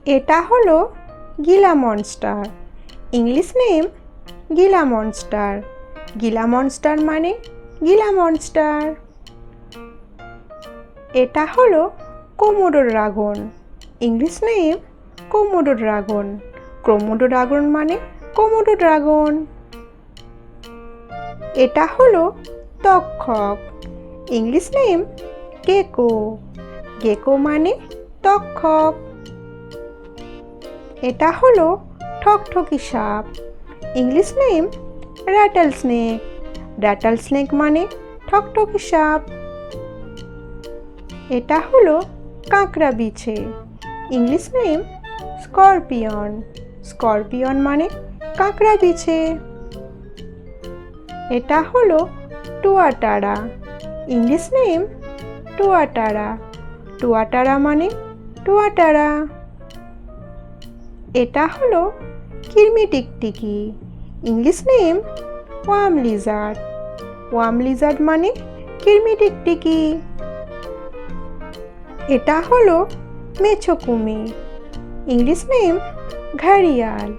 এটা হলো Gila monster. English name Gila monster. Gila monster মানে গিলা মনস্টার। এটা হলো Komodo dragon. English name Komodo dragon. Komodo dragon মানে কোমোডো ড্রাগন। এটা হলো তক্ষক। English name gecko. গেকো মানে তক্ষক। এটা হলো ঠকঠকি সাপ। English name rattlesnake. Rattlesnake মানে ঠকঠকি সাপ। এটা হলো কাঁকড়া বিছে। English name scorpion. স্করপিয়ন মানে কাঁকড়া বিছে। এটা হলো tuatara. English name tuatara. Tuatara মানে টুয়াটারা। এটা হলো কিরমি টিকটিকি। English name worm lizard. Worm lizard মানে কিরমি টিকটিকি। এটা হলো মেছো কুমির। English name ঘাড়িয়াল।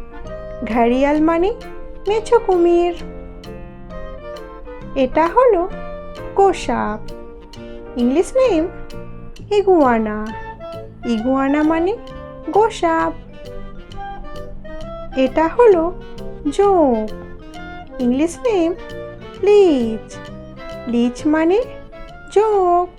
ঘাড়িয়াল মানে মেছো কুমির। এটা হলো গোসাপ। English name iguana. ইগুয়ানা মানে গোসাপ। এটা হলো জোঁক। English name লিচ। লিচ মানে জোঁক।